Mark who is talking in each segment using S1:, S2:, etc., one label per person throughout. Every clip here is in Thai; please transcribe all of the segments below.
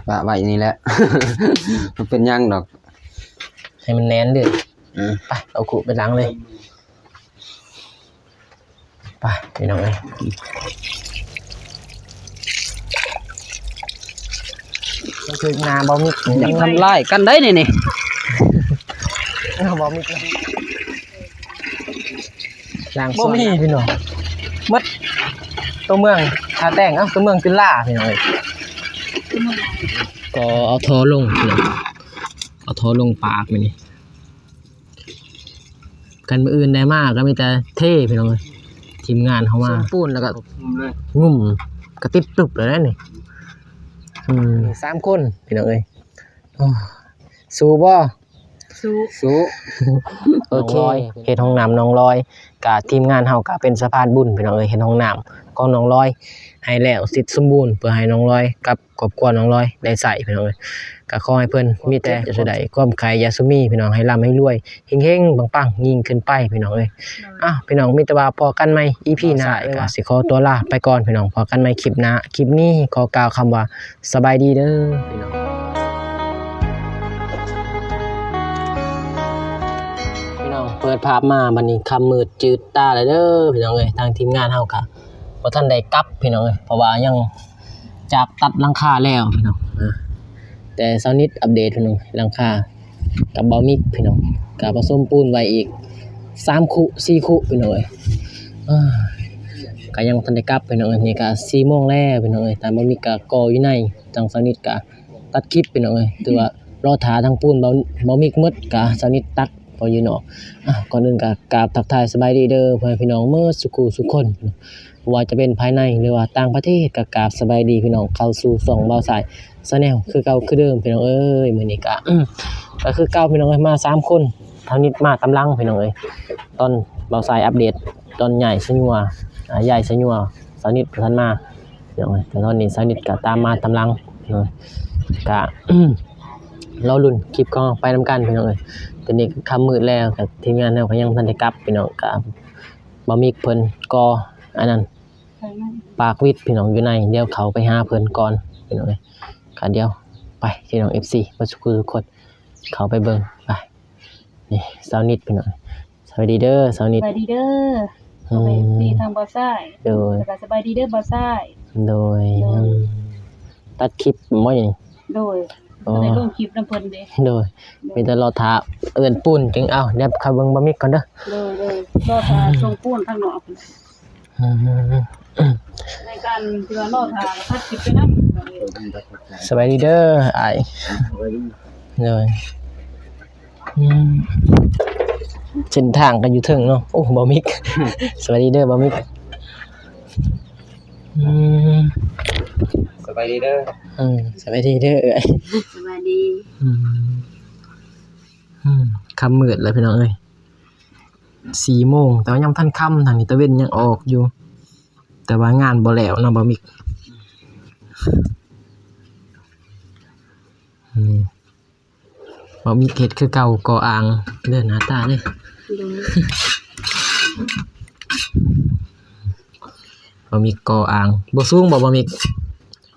S1: ปะไว้นี่แหละ มันเป็นยังดอก
S2: ให้มันแน่นเลยไปเอาขุไปล้างเลยไปพี่น้องเอ้ยมันคือนาบอมิก
S1: อยากทำลายกันได้นี่
S2: นาบอมิกล้างบ่มีพี่น้องมัดตัวเมืองทาแต้งตัวเมืองจุฬาพี่น้องเอ้ยก็เอาท้อลงพี่น้องเอาท้อลงปากไปนี่กันมืออื่นได้มากก็มีแต่เท่พี่น้องเอ้ยทีมงานเขามาปูนแล้วก็งุ่มกระติบตุบเลยนะนี่3 คนพี่น้องเอ้ยสู้บ่สู้โอเคเฮ็ดห้องน้ำน้องลอยกับทีมงานเฮาก็เป็นสะพานบุญพี่น้องเอ้ยเฮ็ดห้องน้ำของน้องลอยให้แล้วเสร็จสมบูรณ์เพื่อให้น้องลอยกับครอบครัวน้องลอยได้ใช้พี่น้องเอ้ยก็ขอให้เพิ่นมีแต่จะได้ความใครยาสุมีพี่น้องให้ร่ำให้รวยเฮงๆปังๆยิ่งขึ้นไปพี่น้องเอ้ยพี่น้องมีแต่ว่าพอกันใหม่ EP หน้าก็สิขอตัวลาไปก่อนพี่น้องพอกันใหม่คลิปหน้าคลิปนี้ขอกล่าวคำว่าสบายดีเด้อพี่น้องเปิดภาพมาบัดนี้คำมืดจืดตาเลยเด้อพี่น้องเอ้ยทางทีมงานเฮาก็บ่ทันได้กลับพี่น้องเอ้ยเพราะว่ายังจากตัดหลังคาแล้วพี่น้องแต่เช้านิดอัปเดตพี่น้องหลังคากับเบามิกพี่น้องก็ผสมปูนไว้อีก3 คุ4 คุพี่น้องเอ้ยก็ยังบ่ทันได้กลับพี่น้องเอ้ยนี่ก็4 โมงแล้วพี่น้องเอ้ยแต่เบามิกก็ก่ออยู่ในจังเช้านิดก็ตัดคลิปพี่น้องเอ้ยถือว่ารอท่าทางปูนเบามิกหมดก็เช้านิดตัดพออยู่เนาะก่อนอื่นก็กราบทักทายสบายดีเด้อพ่อพี่น้องเมื่อสุคนว่าจะเป็นภายในหรือว่าต่างประเทศก็กราบสบายดีพี่น้องเข้าสู่2เบาสายซะแนวคือเก่าคือเดิมพี่น้องเอ้ยมื้อนี้ก็คือเก่าพี่น้องเอ้ยมา3 คนทางนิดมาตำลังพี่น้องเอ้ยตอนเบาสายอัปเดตตอนใหญ่สยัวใหญ่สยัวสาวนิดทันมาพี่น้องเอ้ยแต่ตอนนี้สาวนิดก็ตามมาตำลังเนาะก็รอลุ้นคลิปก็ไปนํกันพี่น้องเอ้ยตอนนี้ค่ำมืดแล้วกับทีมงานเราก็ยังทันได้กลับพี่น้องก็บ่มีเพิ่นก็อันนั้นปากวิดพี่น้องอยู่ในเดี๋ยวเขาไปหาเพิ่นก่อนพี่น้องเอ้ยก็เดี๋ยวไปพี่น้อง FC บ่ทุกคนเขาไปเบิ่งไปนี่สาวนิดพี่น้องสวัสดีเด้อสาวนิด
S3: สวัสดีเด้อสวัสดีทางบ่าวซ้าย
S2: โดย
S3: สบายดีเด้อบ่าวซ้าย
S2: โดยตัดคลิปบ่อย่างนี้
S3: โดยได้ลงคลิปนำเพิ่นเด้
S2: โดยมีแต่รอท่าเอิ้นปูนจึงเอาเดี๋ยวเข้าเบิ่งบ่มีก่อนเด้อ
S3: รอท่าส่งปูนทางนอกในการที่ว่ารอท่าตัดคลิปไปนำ
S2: สบายดีเด้ออ้ายเลยเส้นทางกันอยู่ถึงเนาะโอ้บ่มิกสวัสดีเด้อบ่มิก
S1: สบายดีเด้อ
S2: สบายดีเด้อ
S3: สบายดี
S2: ค่ำมืดแล้วพี่น้องเอ้ย4 โมงแต่ว่ายังทันค่ำทางนี้ตะเว้นยังออกอยู่แต่ว่างานบ่แล้วเนาะบ่มิกบ่มีเขตคือเก่าก่ออ่างเดินหน้าตาเลยบ่มีก่ออ่างบ่สูงบ่มี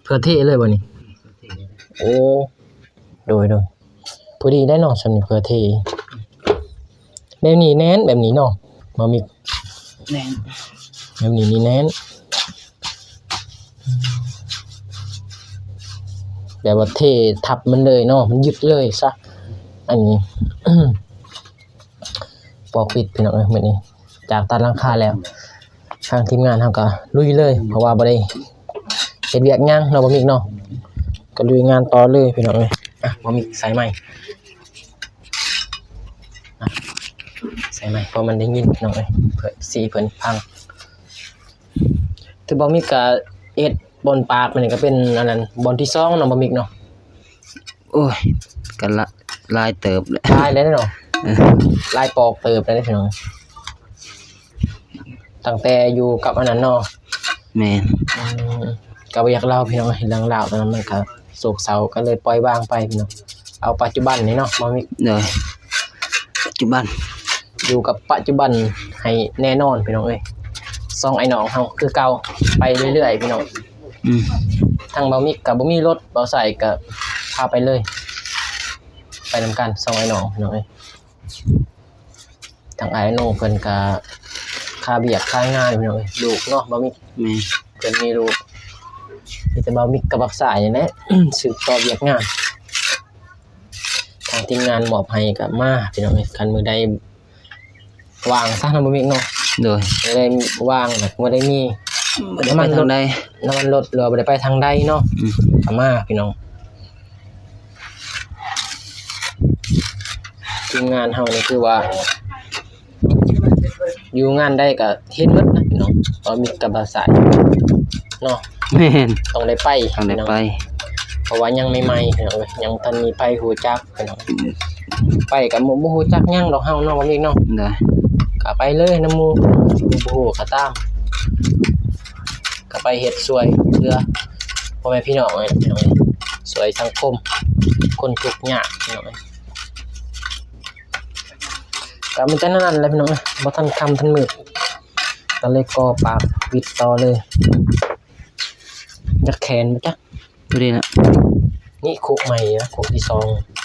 S2: เพื่อเท่เลยบ่นี่โอ้โดยพอดีได้เนาะสำนี้เพื่อเท่แบบนี้แน่นแบบนี้เนาะบ่มี
S1: แน่น
S2: แบบนี้นี่แน่นแบบว่าเท่ทับมันเลยเนาะมันยึดเลยซะอันนี้ปอกปิดพี่น้องเอ้ยมื้อนี้จากตัดหลังคาแล้วทางทีมงานเฮาก็ลุยเลยเพราะว่าบ่ได้เฮ็ดเวียกหยังเนาะบ่มีเนาะก็ลุยงานต่อเลยพี่น้องเอ้ยบ่มีสายไม้สายไม้เพราะมันได้ยินพี่น้องเอ้ยเพื่อสิเพิ่นพังถือบ่มีก็เฮ็ดบนปากมันนี่ก็เป็นอันนั้นบนที่2เนาะบ่มีเนาะ
S1: โอ้ยกันละลายเติบเลย
S2: ลายเลยเนาะลายปอกเติบเลยพี่น้องตั้งแต่อยู่กับอันนั้นเนาะ
S1: แม่น
S2: ก็บ่อยากเล่าพี่น้องเรื่องราวตอนนั้นมันก็โศกเศร้าก็เลยปล่อยวางไปพี่น้องเอาปัจจุบันนี่เนาะบ่มี
S1: ปัจจุบัน
S2: อยู่กับปัจจุบันให้แน่นอนพี่น้องเอ้ยซ่องไอ้น้องเฮาคือเก่าไปเรื่อยๆพี่น้อง ทางเบามิกกับบ่มีรถเบาใส่ก็พาไปเลยไปนำกันส่งไอ้น้องพี่น้องเอ้ยทางไอ้น้องเพิ่นก็ค่าเบียกค่างานพี่น้องเอ้ยลูกเนาะเบามิก
S1: แม่
S2: เพิ่นมีลูกมีแต่เบามิกกับบักสายนี่แหละ สืบต่อเวียกงานทางทีมงานมอบให้ก็มาพี่น้องเอ้ยคันมื้อใดว่างซะนะเบามิกเนาะ
S1: โดย
S2: บ่ได้ว่างแบบบ่ได้มี
S1: บ่ได้ไปทางใด
S2: น้ำมันรถหรือว่าบ่ได้ไปทางใดเนาะ
S1: อืม
S2: ก็มาพี่น้องทีมงานเฮานี่คือว่าอยู่งานได้ก็เฮ็ดหมดนะพี่น้องเพราะมีกับบาสายเนาะ
S1: แม่น
S2: ต้องได้ไป
S1: ทางใด
S2: พี่น้อง
S1: ไป
S2: เพราะว่ายังใหม่ๆพี่น้องเอ้ยยังทันมีไปฮู้จักพี่น้องไปก็บ่ฮู้จักหยังดอกเฮาเนาะว่ามีเนาะ
S1: ได้
S2: ก็ไปเลยนำหมู่บ่ฮู้ก็ตามก็ไปเฮ็ดช่วยเพื่อพ่อแม่พี่น้องเอ้ยพี่น้องเอ้ยช่วยสังคมคนทุกข์ยากพี่น้องเอ้ยก็มีแต่นั้นแหละพี่น้องเอ้ยบ่ทันค่ำทันมืดก็เลยก่อปากวิดต่อเลยจักแขนบ่จ๊ะ
S1: บ่ได้ละ
S2: นี่คุกใหม่นะคุกที่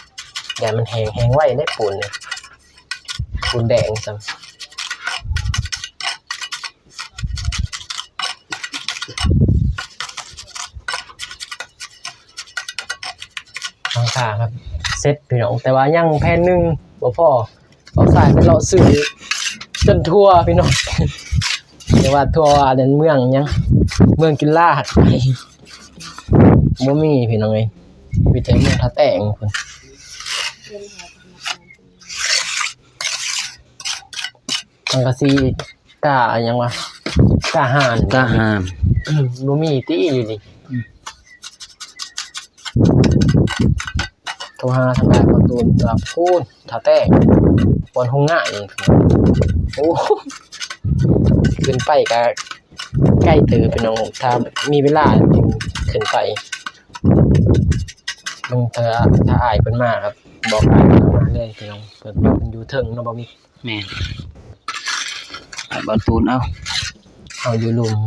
S2: 2อย่ามันแห้งไว้ได้ปูนเนี่ยปูนแดงซั่นทางขาครับเซ็ตพี่น้องแต่ว่ายังแผ่นหนึงบ่พอเอาสายไปเลาะซื้อจนทั่วพี่น้อง แต่ว่าทั่วอันนั้นเมืองยังเมืองกินลาดบ่มีพี่น้องเอ้ยมีแต่เมืองท่าแต้งพุ่นสังกะสีกะหยังวะกะห่าน
S1: กล้าหาม
S2: บ่มีติอยู่นี่โทรหาทางการประตูกับพูนท่าแต้งบนห้องง่ายโอ้ขึ้นไปก็ใกล้ตื่นพี่น้องถ้ามีเวลาขึ้นไปบางเธอถ้าอายเพิ่นมาครับบอกอายเพิ่นมาเลยพี่น้องเพิ่นอยู่เทิงเนาะบ่มี
S1: แม่นไปบ่ตูนเอา
S2: เอาอยู่ลุม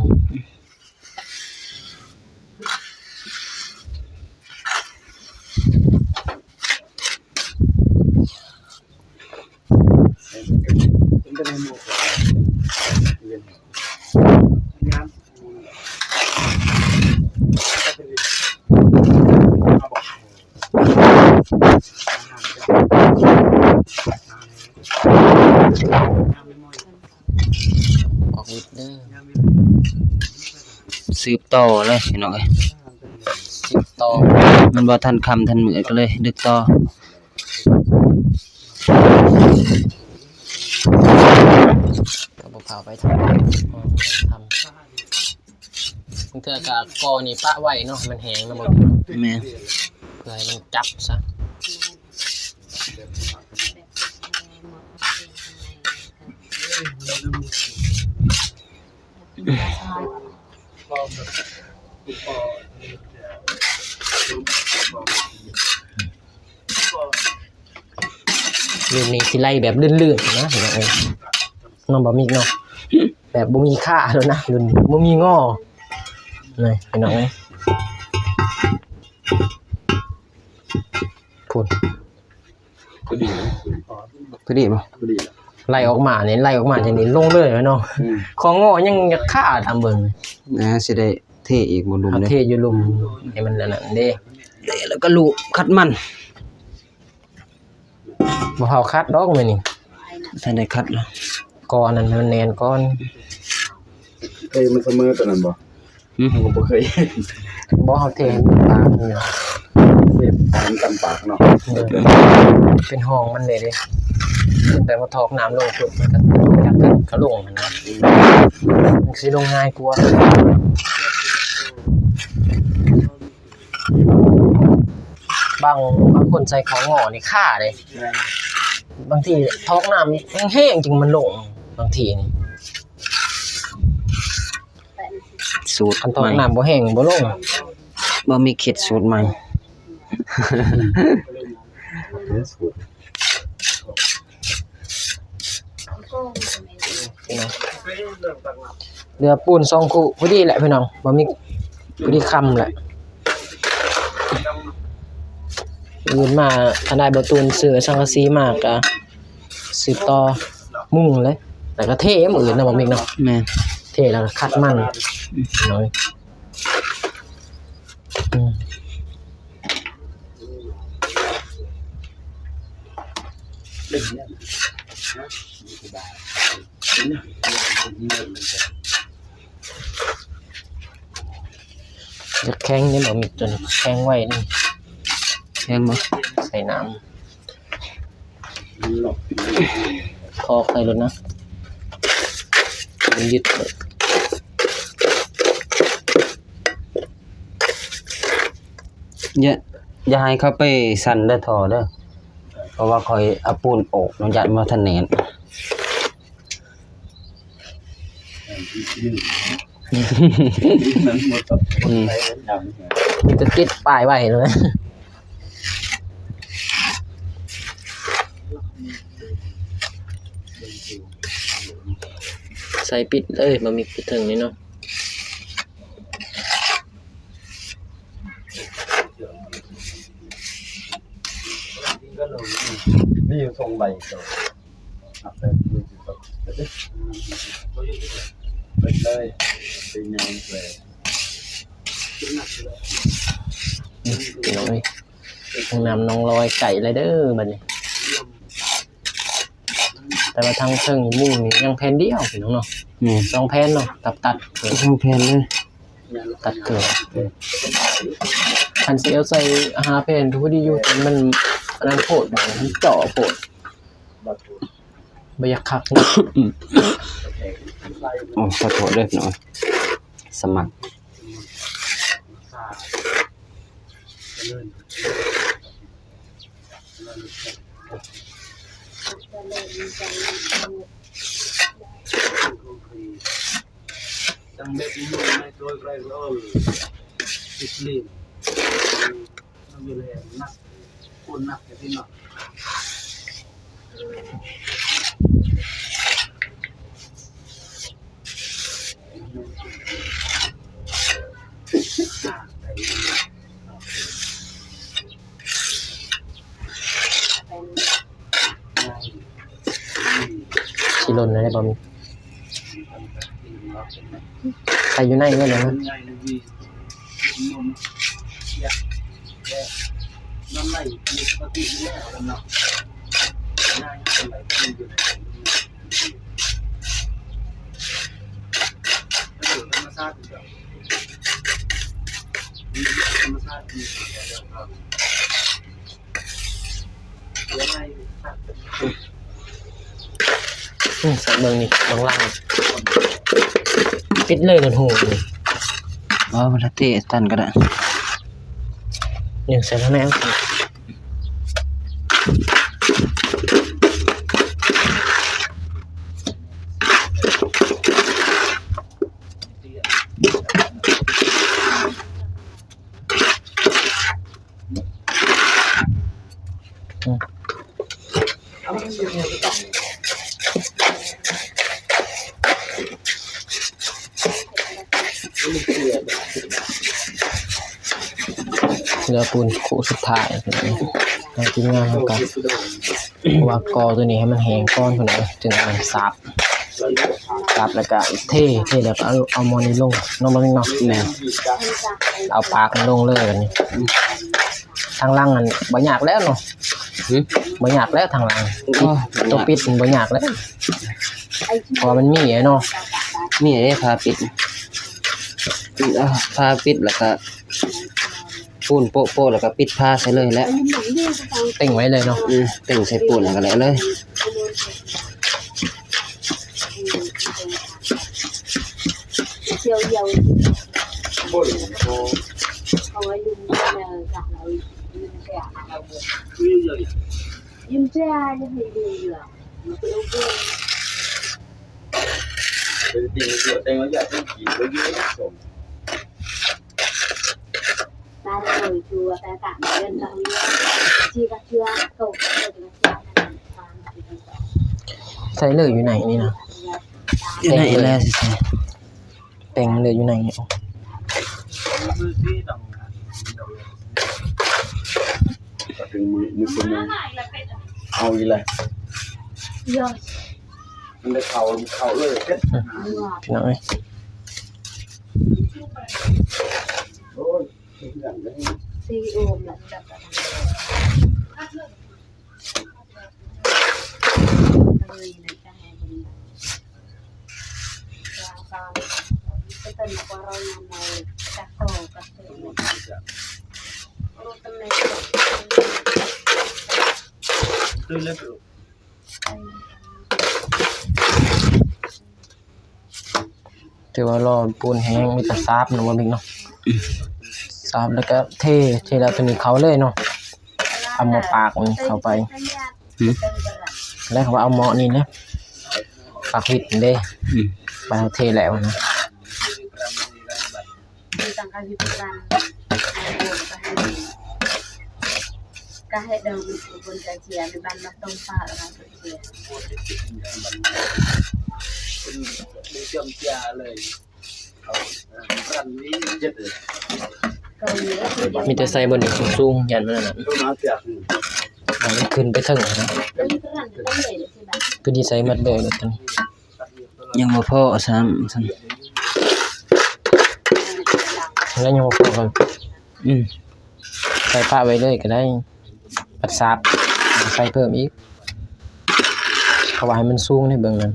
S2: ออกวิดเด้อ
S1: สืบต่อเลยพี่น้องเอ้ย
S2: สิบต่อ
S1: มันบ่ทันค่ำทันมื้อก็เลยดึกต่อ
S2: ก็บ่พาไปทำบางเทื่อก็กอนี่ปะไว้เนาะมันแห้งแล้วบ่
S1: แม่น
S2: เพื่อให้มันจับซะรุ่นนี้สิไล่แบบลื่นๆนะเห็นไหมน้องบ่มีเนาะแบบบ่มีค่าแล้วนะรุ่นบ่มีง้อนี่เห็นไหมพูด
S1: พอดีบ่
S2: ไล่ออกมาเนี่ยไล่ออกมาจังนี้ลงเลยเนาะของง้อยังจะค่าทำเบิ่ง
S1: สิได้เทอีกบ่ลุม
S2: เอา
S1: เด้
S2: เทอยู่ลุมให้มันนั่นน่ะเด้
S1: แล้วก็ลูกคัดมัน
S2: บ่เฮาคัดดอกมื้อนี้
S1: ถ้าได้คัดแล้ว
S2: ก่อนนั้นมันแน่นก่อน
S4: เคยมันเสมอตอนนั้นบ่ ผมบ่เคย
S2: บ่เฮาเทให้มันบางนี่เนาะ
S4: เฮ็ดตามกันปากเนาะ
S2: เป็นห้องมันเลยเด้แต่ว่าทอกน้ำลงปุ๊บมันก็จักก็ลงมันนะมันสิลงง่ายกว่าบางคนใส่ของงอนี่ค่าเลยบางทีทอกน้ำแห้งๆจริงมันลงบางทีนี่
S1: สูตร
S2: คันทอ
S1: ให
S2: ก
S1: ม่
S2: น้ำบ่แห้งบ่ลง
S1: บ่มีเข็ดสูตรใหม่
S4: สูตร
S2: พี่น้องเรือปูน2คู่พอดีแหละพี่น้องบ่มีพอดีคำแหละ อื่นมาอันใดบ่ตูนซื้อสังกะสีมากก็ซื้อต่อมุ่งเลยแล้วก็เทมื้ออื่นน่ะบ่มีเนาะ
S1: แม่น
S2: เทแล้วก็คัดมันน้อยอืมจะแข็งนี่บ่มีจนแข็งไว้นี่
S1: แพงบ่
S2: ใส่น้ำคอกใส่รถนะมันยึดเลย
S1: อย่าให้เขาไปสั่นเด้อทอเด้อเพราะว่าคอยเอาปูนโอกน้องยัดมาทันแหนน
S2: จะติดป้ายไว้เลยใส่ปิดเลยมันมีปิดถึงนี่เนาะ
S4: นี่อยู่ทรงใบเก่าอับเลยไปเลยเป็นแนวเลย
S2: พี่น้องนี่ห้องน้ำน้องลอยไก่ไรเด้อบัดนี้แต่ว่าทางเชิงมุ่งนี่ยังแผ่นเดียวพี่น้องเนาะ
S1: แม่น
S2: สองแผ่นเนาะตัดเกิด
S1: ทั้งแผ่นเลย
S2: ตัดเกิดคันสิเอาใส่5แผ่นทุกที่อยู่แต่มันอันนั้นโพดบ่มันเจาะโพดบ่อยากคักเนาะ
S1: โอ้ขอโทษเด้อพี่น้องสมัคร
S4: จังเบ็ดนู่นไม่โดยไรอิสลีมันอยู่เลยนักคนนักแต่ที่นอก
S2: สิหล่นได้บ่มีใส่อยู่ในนี่เลยนะ
S4: น้ำไหลมีปฏิกิริยากันเนาะง่ายเป็นไหลเป็นอยู่ในธรรมชาติเดียวธรรมชาติดีเดียวครับยังไง
S2: ใส่เบิ่งนี่บางล่างปิดเลยกันหูนี่
S1: บ่บ่ละเตะตันก็ได้
S2: ใส่ทั้งแนวเหลือปูนคู่สุดท้ายทางทีมงานเขาก็ว่ากอตัวนี้ให้มันแห้งก้อนพุ่นน่ะจึงเอาสับแล้วก็เทแล้วก็เอามอนี่ลงน้องบ่มีเนาะแม่นเอาปากมันลงเลยบัดนี้ทางล่างอันบ่ยากแล้วเนาะบ่ยากแล้วทางล่างตัวปิดมันบ่ยากแล้วเพราะมันมีไอ้เนาะ
S1: มีได้พาปิดพาปิดแล้วก็ปูนโปะๆแล้วก็ปิดผ้าใส่เลยแล้ว
S2: เต็งไว้เลยเนาะ
S1: เต่งใส่ปูนแล้วก็แล้วเลย
S5: chiều dầu
S4: บ่อย
S5: không có dùng gạt lại dùng xe
S4: มีเยอะ
S5: dùng xe như thì gì rồi mà tôi đâu quên
S4: เป็นจริงเยอะแต่ว่าอยากให้กินเยอะๆสม
S5: ta đã ngồi chùa ta cảm ơn ta không biết chi các chưa cầu rồi thì các chưa
S2: ใส่เลยอยู่ไหนนี่นะ
S1: อยู่ไหนแล้วสิ
S2: เต็งเลยอยู่ไหนเนี่ย
S4: มือที่ต้อง
S6: ก็ถึงมือคนนึงเอาอีแหละ
S5: เยอะ
S6: มันได้เข้าเลยเฮ็ด
S2: พี่น้องเอ้ย
S6: โอ้ยอย่างนี้
S5: ซีโอมแหละแบบเลยในใจมันตามก็เป็นว่าเราในจักโตกับเธอรู้ตำแหน่ง
S4: ด้วยเล็บ
S2: ถือว่ารอปูนแห้งมีแต่ซาบเนาะบ่บิ๊กเนาะซาบแล้วก็เทแล้วตัวนี้เขาเลยเนาะเอาหม้อปากมันเข้าไปแล้วเขาว่าเอาหม้อนี่นะปากวิดเด้ไปเอาเทแล้วนะ
S5: tentang hiburan kahit daw pun kajian di bandar tempat orang kerja
S4: เป็นจำจาเลยเขารันนี้เจ็ดเลย
S5: kalau ni
S2: มีแต่ใส่บนนี้สูงๆยันมันนั่นน่ะ
S6: ตัวมาจาก
S2: มันขึ้นไปถึงนะ
S5: lebih keren kita ni sih bang
S2: คือดีใส่หมดเลยเดี๋ยวตอนนี้
S1: ยังบ่พอซ้ำซั่น
S2: แล้วยังบ่พอกันใส่ผ้าไว้เลยก็ได้ปัดซาบใส่เพิ่มอีกเพราะว่าให้มันสูงในเบื้องนั้น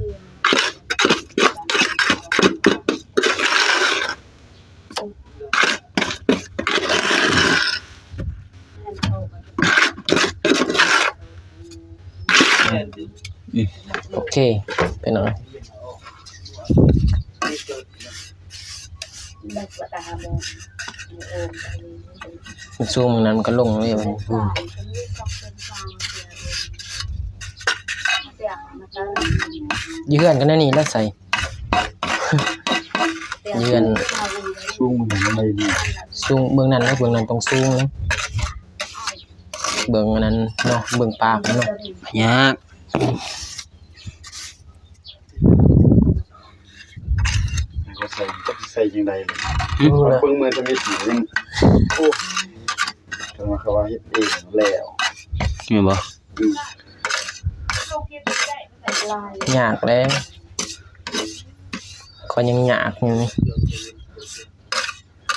S2: โอเคเป็นหน่อย
S5: dah buat tahamu om
S2: มันสูงมันนั้นมันก็ลงเลยมัน ยืนกันนั่นนี่แล้วใส่ ยืน
S6: สูงมันอะไรนี่
S2: สูงเบื้องนั้นแล้วเบื้องนั้นต้องสูงนะเบื้องนั้นเนาะเบื้องปากเนาะ
S1: ยาก
S6: ก็ใส่ยังไงเลยเพิ่งมือจะมีสีนึงโอ้ทำมาเขาว่าเฮ็ดเองแล้ว
S1: แม่นบ่
S2: ยากแล้วคอยยังยากอยู่นี่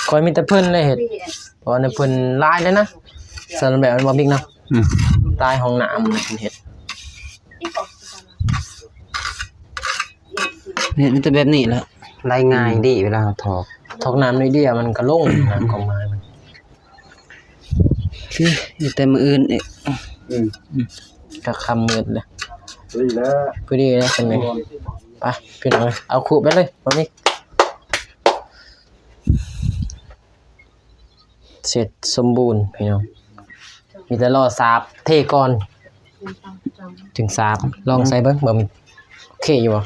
S2: คอยมีแต่เพิ่นเลยเฮ็ดเพราะว่าในเพิ่นลายเลยนะสำหรับแบบมันบ่บิ๊กเนาะลายห้องน้ำมันเฮ็ด
S1: เนี่ยมันจะแบบนี้แหละไล่ง่ายดีเวลาเราถอก
S2: ทอกน้ำนิดเดียวมันก็ลงน้ำของไม้มัน
S1: คืออยู่แต่มื้ออื่นอีก
S2: ก็คำมืดเลย
S6: นี่แหละ
S2: พอดีแล้วเป็นไงไปพี่น้องเอาขู่ไปเลยบ่มีเสร็จสมบูรณ์พี่น้องมีแต่รอสาบเทก่อนถึงสาบลองใส่เบิ่งบ่มีโอเคอยู่บ่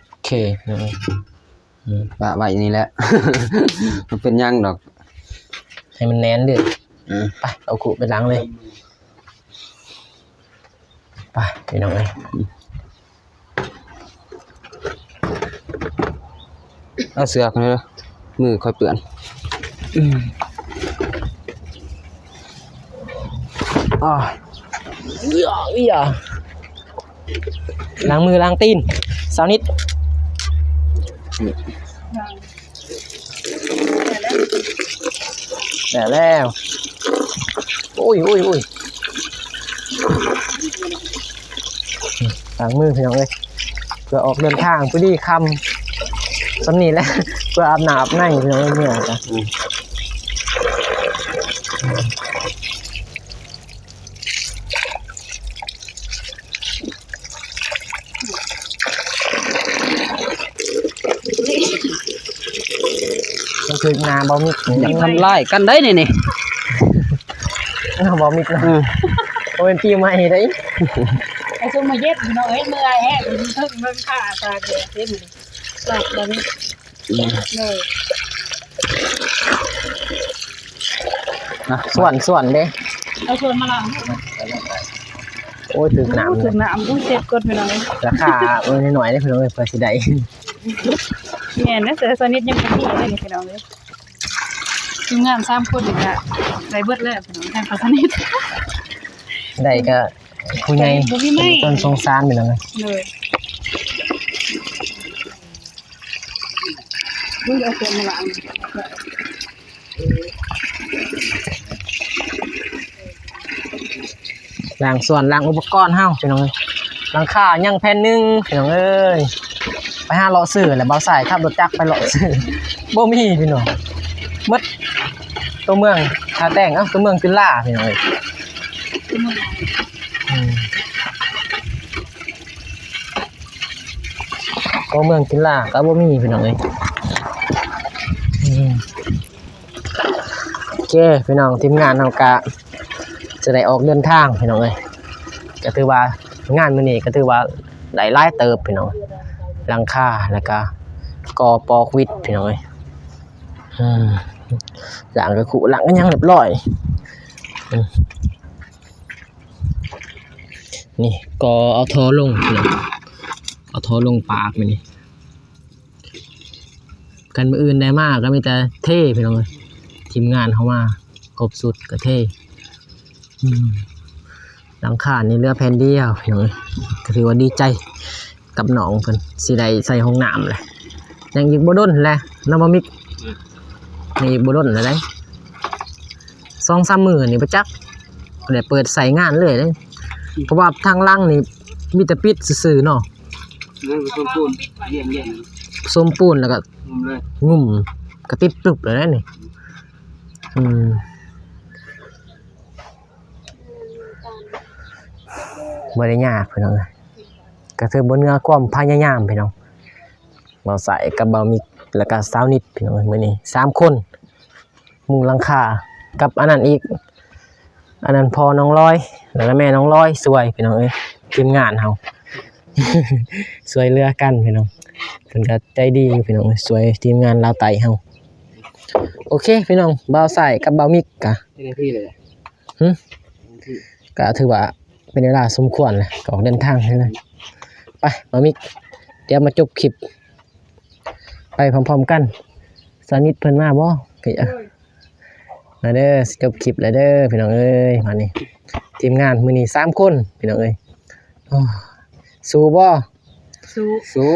S2: โอเคพี่น้อง
S1: ปะไว้นี่แหละ มันเป็นหยังดอก
S2: ให้มันแน่นเลยไปเอาขู่ไปล้างเลยไปพี่น้องเอ้ย
S1: เอาเสือกนี่เด้อมือค่อยเปื้อนอ้อ
S2: อย่าล้างมือล้างตีนสาวนิดแล้วโอ้ยล้างมือพี่น้องเอ้ยเพื่อออกเดินทางพอดีคำสำนีแหล้วเพื่ออาบน้ำอาบในพี่น้องเอ้ยเหนื่อยจ้ะมันคือนาบอมิก
S1: อยากทำลายกันได้นี่
S2: นาบอมิกนะโอ้เป็นปีใหม่ได้
S3: ไอ้ซุ่มมาเย็ดพี่น้องเอ้ยเมื่อยแห้งถึงเบิ่งค่าตาเด้เฮ็ดมื้อหลับแล้วนี่เลย
S2: ส่วนเด้
S3: เอาชวนมาล้าง
S2: โอ้ยถึงน้ำ
S3: ถึงน้ำต้องเจ็บกดพี่น้องเอ้ย
S2: ราคาหน่อยได้พี่น้องเอ้ยเพื่อสิได้
S3: แม่นนะเสือสนิทยังบ่มีเลยนี่พี่น้องเอ้ย ทีมงาน3คนนี่ก็ได้เบิดแล้วพี่น้องทางเขาสนิท
S2: ได้ก็ผู้ใหญ่
S3: บ่มีไม้
S2: ต้นสงสารพี่น้องเอ้ย
S3: เลยมึงเอาเสื้อมาล้าง
S2: ล้างส่วนล้างอุปกรณ์เฮาพี่น้องเอ้ยหลังคายังแผ่นหนึงพี่น้องเอ้ยไปหาเลาะซื้อแล้วเบาสายขับรถจักรไปเลาะซื้อบ่มีพี่น้องหมดตัวเมืองท่าแต่งตัวเมืองจุฬาพี่น้องเอ้ยตัวเมืองจุฬาก็บ่มีพี่น้องเอ้ยโอเคพี่น้องทีมงานเฮาก็จะได้ออกเดินทางพี่น้องเอ้ยก็ถือว่างานมื้อนี้ก็ถือว่าได้หลายเติบพี่น้องหลังคาแล้วก็ก่อปอกวิทย์พี่น้องเอ้ยหลังก็ขุหลังก็ยังเรียบร้อยนี่ก่อเอาท่อลงพี่น้องเอาท่อลงปากมื้อนี้กันมื้ออื่นได้มากก็มีแต่เท่พี่น้องเอ้ยทีมงานเฮามาครบสุดก็เท่หลังคานี่เหลือแผ่นเดียวพี่น้องเอ้ยก็ถือว่าดีใจกับน้องเพิ่นสิได้ใส่ห้องน้ำเลยยังอีกบ่ดนแหละน้ำบ่มิกนี่อีกบ่ดนแล้วได้ 2-3 มื้อนี่บ่จักได้เปิดใส่งานเลยเด้เพราะว่าทางหลังนี่มีแต่ปิดซื่อๆเนาะ
S4: นั่นก็ต้นเย็น
S2: ส้มปูนแล้วก็
S4: ๆเลย
S2: งุ่มกระติบปึบเลยนะนี่บ่ได้ยากพี่น้องก็คือบนเนื้อความพยายามพี่น้องเบาใส่กับเบามิกแล้วก็สาวนิดพี่น้องมื้อนี้3คนมุงหลังคากับอันนั้นอีกอันนั้นพอน้องร้อยแล้วก็แม่น้องร้อยสวยพี่น้องเอ้ยทีมงานเฮา สวยเรือกันพี่น้องเพิ่นก็ใจดีพี่น้องสวยทีมงานลาวไต่เฮาโอเคพี่น้องเบาใส่กับเบามิกกะ
S4: ที่พี่เลย
S2: ก็ถือว่าเป็นเวลาสมควรแหละก็ออกเดินทางให้เลยไปมามิกเดี๋ยวมาจบคลิปไปพร้อมๆกันสนิทเพิ่นมาบ่ก็มาเด้อจบคลิปแล้วเด้อพี่น้องเอ้ยมานี่ทีมงานมื้อนี้3คนพี่น้องเอ้ยสู้บ่
S3: สู้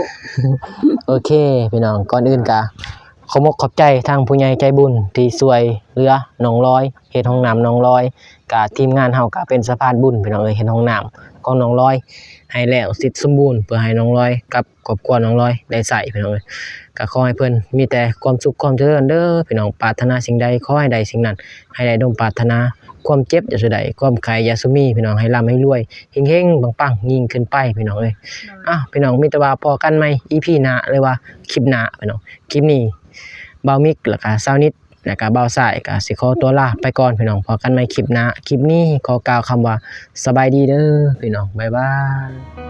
S2: โอเคพี่น้องก่อนอื่นก็ขอมกขอบใจทางผู้ใหญ่ใจบุญที่ช่วยเหลือน้องร้อยเฮ็ดห้องน้ำน้องร้อยกับทีมงานเฮาก็เป็นสะพานบุญพี่น้องเอ้ยเฮ็ดห้องน้ำของน้องร้อยให้แล้วเสร็จสมบูรณ์เพื่อให้น้องร้อยกับครอบครัวน้องร้อยได้ใช้พี่น้องเอ้ยก็ขอให้เพิ่นมีแต่ความสุขความเจริญเด้อพี่น้องปรารถนาสิ่งใดขอให้ได้สิ่งนั้นให้ได้ดังปรารถนาความเจ็บอย่าสุดใดความไข้อย่าสุมีพี่น้องให้ร่ำให้รวยเฮงๆปังๆยิ่งขึ้นไปพี่น้องเอ้ยพี่น้องมีแต่ว่าพอกันใหม่ EP หน้าเลยว่าคลิปหน้าพี่น้องคลิปนี้บ่าวมิกแล้วก็สาวนิดแล้วก็บ่าวสายก็สิขอตัวลาไปก่อนพี่น้องพอกันใหม่คลิปหน้าคลิปนี้ขอกล่าวคำว่าสบายดีเด้อพี่น้องบ๊ายบาย